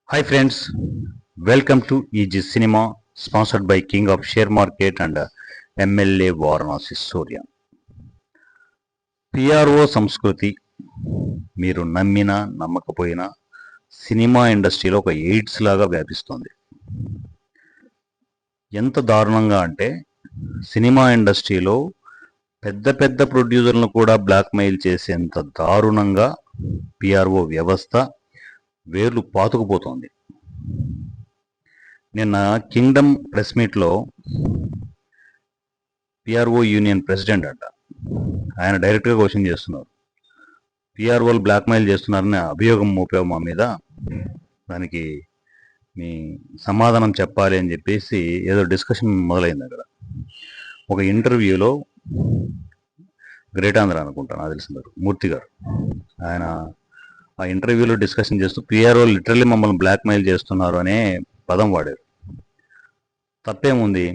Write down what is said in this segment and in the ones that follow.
Hi friends, welcome to EG Cinema, sponsored by King of Share Market and MLA Varanasi Surya. PRO సంస్కృతి మీరు నమ్మినా నమ్మకపోయినా cinema ఇండస్ట్రీలో ఒక ఎయిడ్స్ లాగా వ్యాపిస్తుంది. ఎంత దారుణంగా అంటే సినిమా ఇండస్ట్రీలో పెద్ద పెద్ద ప్రొడ్యూసర్లను కూడా బ్లాక్మెయిల్ చేసేంత దారుణంగా PRO వ్యవస్థ వేర్లు పాతుకుపోతోంది. నిన్న కింగ్డమ్ ప్రెస్ మీట్లో PRO యూనియన్ ప్రెసిడెంట్ అంట, ఆయన డైరెక్ట్గా క్వశ్చన్ చేస్తున్నారు. PROలు బ్లాక్మెయిల్ చేస్తున్నారని అభియోగం మోపావు మా మీద, దానికి మీ సమాధానం చెప్పాలి అని చెప్పేసి ఏదో డిస్కషన్ మొదలైంది అక్కడ. ఒక ఇంటర్వ్యూలో గ్రేట్ ఆంధ్ర అనుకుంటాను, నాకు తెలిసినారు మూర్తి గారు, ఆయన ఆ ఇంటర్వ్యూలో డిస్కషన్ చేస్తూ PRO లిటరల్లీ మమ్మల్ని బ్లాక్మెయిల్ చేస్తున్నారు అనే పదం వాడారు. తప్పేముంది?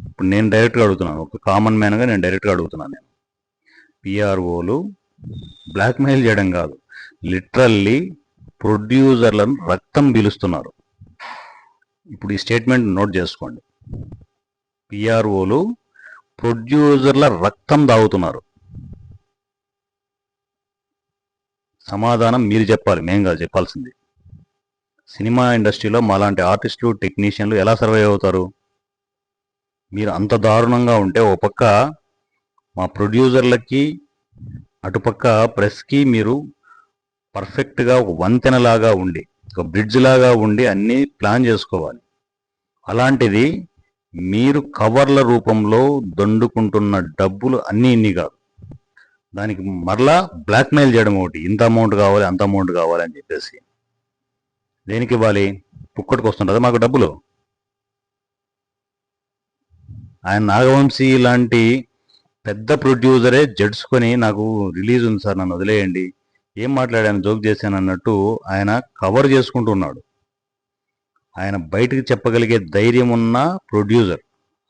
ఇప్పుడు నేను డైరెక్ట్గా అడుగుతున్నాను, ఒక కామన్ మ్యాన్గా నేను డైరెక్ట్గా అడుగుతున్నాను. నేను PROలు బ్లాక్మెయిల్ చేయడం కాదు, లిటరల్లీ ప్రొడ్యూసర్లను రక్తం పీలుస్తున్నారు. ఇప్పుడు ఈ స్టేట్మెంట్ నోట్ చేసుకోండి. PROలు ప్రొడ్యూసర్ల రక్తం తాగుతున్నారు. సమాధానం మీరు చెప్పాలి, మేం కాదు చెప్పాల్సింది. సినిమా ఇండస్ట్రీలో మాలాంటి ఆర్టిస్టులు టెక్నీషియన్లు ఎలా సర్వైవ్ అవుతారు? మీరు అంత దారుణంగా ఉంటే ఓ పక్క మా ప్రొడ్యూసర్లకి, అటుపక్క ప్రెస్కి మీరు పర్ఫెక్ట్గా ఒక వంతెనలాగా ఉండి, ఒక బ్రిడ్జ్ లాగా ఉండి అన్నీ ప్లాన్ చేసుకోవాలి. అలాంటిది మీరు కవర్ల రూపంలో దండుకుంటున్న డబ్బులు అన్నీ ఇన్ని కాదు, దానికి మరలా బ్లాక్మెయిల్ చేయడం ఒకటి, ఇంత అమౌంట్ కావాలి అంత అమౌంట్ కావాలి అని చెప్పేసి. దేనికి ఇవ్వాలి? పుక్కటికి వస్తుంటుంది మాకు డబ్బులు. ఆయన నాగవంశీ లాంటి పెద్ద ప్రొడ్యూసరే జడ్చుకొని నాకు రిలీజ్ ఉంది సార్, నన్ను వదిలేయండి, ఏం మాట్లాడాను, జోక్ చేశాను అన్నట్టు ఆయన కవర్ చేసుకుంటున్నాడు. ఆయన బయటకు చెప్పగలిగే ధైర్యం ఉన్న ప్రొడ్యూసర్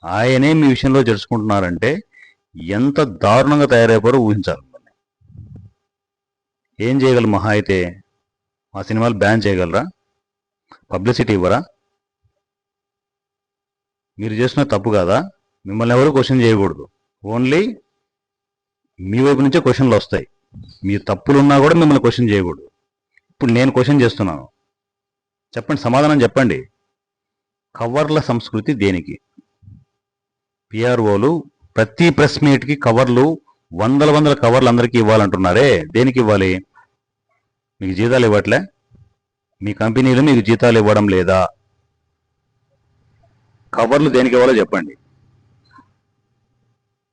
ఆయనే మీ విషయంలో జడ్చుకుంటున్నారంటే ఎంత దారుణంగా తయారైపోయారో ఊహించాలి. ఏం చేయగలరు? మహా అయితే మా సినిమాలు బ్యాన్ చేయగలరా? పబ్లిసిటీ ఇవ్వరా? మీరు చేసిన తప్పు కాదా? మిమ్మల్ని ఎవరు క్వశ్చన్ చేయకూడదు, ఓన్లీ మీ వైపు నుంచే క్వశ్చన్లు వస్తాయి. మీ తప్పులున్నా కూడా మిమ్మల్ని క్వశ్చన్ చేయకూడదు. ఇప్పుడు నేను క్వశ్చన్ చేస్తున్నాను, చెప్పండి, సమాధానం చెప్పండి. కవర్ల సంస్కృతి దేనికి? PROలు ప్రతి ప్రెస్ మీట్కి కవర్లు, వందల కవర్లు అందరికీ ఇవ్వాలంటున్నారే, దేనికి ఇవ్వాలి? మీకు జీతాలు ఇవ్వట్లే? మీ కంపెనీలు మీకు జీతాలు ఇవ్వడం లేదా? కవర్లు దేనికి ఇవ్వాలో చెప్పండి.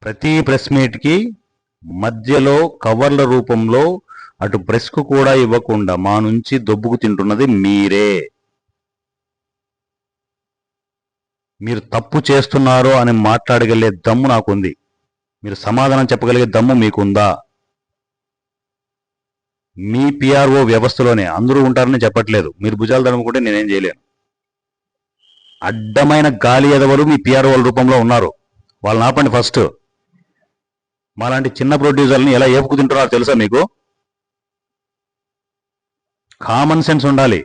ప్రతి ప్రెస్ మీట్కి మధ్యలో కవర్ల రూపంలో అటు ప్రెస్కు కూడా ఇవ్వకుండా మా నుంచి దొబ్బుకు తింటున్నది మీరే. మీరు తప్పు చేస్తున్నారు అని మాట్లాడగలిగే దమ్ము నాకుంది, మీరు సమాధానం చెప్పగలిగే దమ్ము మీకుందా? మీ PRO వ్యవస్థలోనే అందరూ ఉంటారని చెప్పట్లేదు, మీరు భుజాలు తడుముకుంటే నేనేం చేయలేను. అడ్డమైన గాలి ఎదవలు మీ PROల రూపంలో ఉన్నారు, వాళ్ళని ఆపండి ఫస్ట్. మాలాంటి చిన్న ప్రొడ్యూసర్ని ఎలా ఏపుకు తింటున్నారో తెలుసా మీకు? కామన్ సెన్స్ ఉండాలి.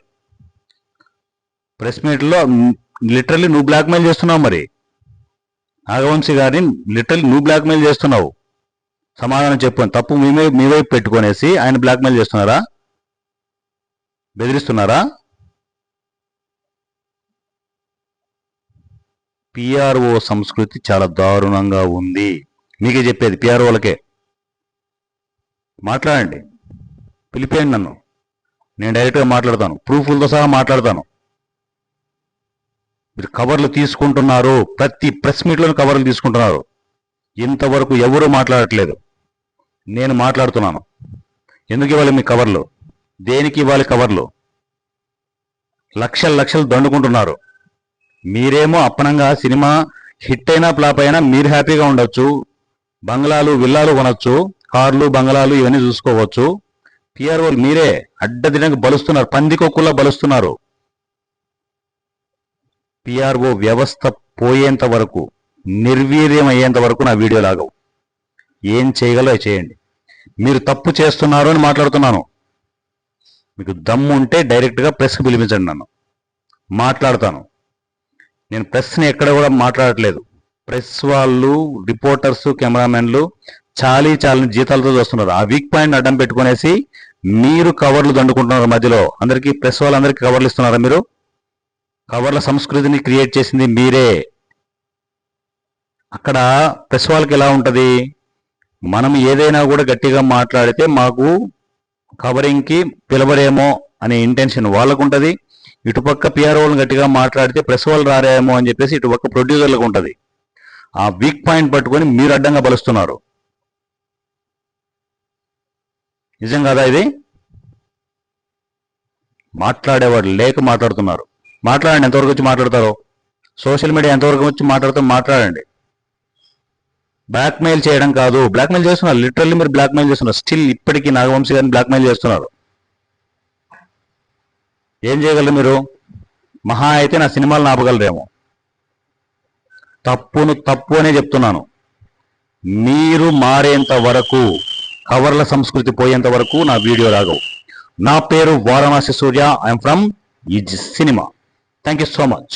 ప్రెస్ మీట్లో లిటరల్లీ నువ్వు బ్లాక్మెయిల్ చేస్తున్నావు, మరి నాగవంశీ గారిని లిటరల్లీ నువ్వు బ్లాక్మెయిల్ చేస్తున్నావు. సమాధానం చెప్పు. తప్పు మీ వైపు పెట్టుకునేసి ఆయన బ్లాక్మెయిల్ చేస్తున్నారా? బెదిరిస్తున్నారా? PRO సంస్కృతి చాలా దారుణంగా ఉంది. మీకే చెప్పేది, PROలకే. మాట్లాడండి, పిలిపేయండి నన్ను, నేను డైరెక్ట్గా మాట్లాడతాను, ప్రూఫ్లతో సహా మాట్లాడతాను. మీరు కవర్లు తీసుకుంటున్నారు, ప్రతి ప్రెస్ మీట్లోనూ కవర్లు తీసుకుంటున్నారు. ఇంతవరకు ఎవరూ మాట్లాడట్లేదు, నేను మాట్లాడుతున్నాను. ఎందుకు ఇవ్వాలి మీ కవర్లు? దేనికి ఇవ్వాలి కవర్లు? లక్షలు దండుకుంటున్నారు. మీరేమో అప్పనంగా సినిమా హిట్ అయినా ఫ్లాప్ అయినా మీరు హ్యాపీగా ఉండొచ్చు, బంగ్లాలు విల్లాలు కొనొచ్చు, కార్లు బంగ్లాలు ఇవన్నీ చూసుకోవచ్చు. PROలు మీరే అడ్డదినంగా బలుస్తున్నారు, పందికొక్కులా బలుస్తున్నారు. PRO వ్యవస్థ పోయేంత వరకు, నిర్వీర్యం అయ్యేంత వరకు నా వీడియో లాగవు. ఏం చేయగలరో చేయండి. మీరు తప్పు చేస్తున్నారు అని మాట్లాడుతున్నాను. మీకు దమ్ము ఉంటే డైరెక్ట్గా ప్రెస్కి పిలిపించండి నన్ను. మాట్లాడతాను. నేను ప్రెస్ని ఎక్కడ కూడా మాట్లాడట్లేదు. ప్రెస్ వాళ్ళు, రిపోర్టర్స్, కెమెరామెన్లు చాలని జీతాలతో చూస్తున్నారు. ఆ వీక్ పాయింట్ అడ్డం పెట్టుకునేసి మీరు కవర్లు దండుకుంటున్నారు మధ్యలో. అందరికీ ప్రెస్ వాళ్ళందరికీ కవర్లు ఇస్తున్నారా మీరు? కవర్ల సంస్కృతిని క్రియేట్ చేసింది మీరే. అక్కడ ప్రెస్ వాళ్ళకి ఎలా ఉంటుంది, మనం ఏదైనా కూడా గట్టిగా మాట్లాడితే మాకు కవరింగ్కి పిలవరేమో అనే ఇంటెన్షన్ వాళ్ళకు ఉంటుంది. ఇటుపక్క పిఆర్ వాళ్ళని గట్టిగా మాట్లాడితే ప్రెస్ వాళ్ళు రారేమో అని చెప్పేసి ఇటుపక్క ప్రొడ్యూసర్లకు ఉంటుంది. ఆ వీక్ పాయింట్ పట్టుకొని మీరు అడ్డంగా బలుస్తున్నారు. నిజం కాదా ఇది? మాట్లాడేవాడు లేక మాట్లాడుతున్నారు. మాట్లాడండి, ఎంతవరకు వచ్చి మాట్లాడతారో. సోషల్ మీడియా ఎంతవరకు వచ్చి మాట్లాడండి. బ్లాక్మెయిల్ చేయడం కాదు, బ్లాక్మెయిల్ చేస్తున్నారు. లిటరల్లీ మీరు బ్లాక్మెయిల్ చేస్తున్నారు. స్టిల్ ఇప్పటికీ నాగవంశీ గారిని బ్లాక్మెయిల్ చేస్తున్నారు. ఏం చేయగలరు మీరు? మహా అయితే నా సినిమాలను ఆపగలరేమో. తప్పు అనే చెప్తున్నాను. మీరు మారేంత వరకు, కవర్ల సంస్కృతి పోయేంత వరకు నా వీడియో రాగవు. నా పేరు Varanasi Surya. I am from is cinema. Thank you so much.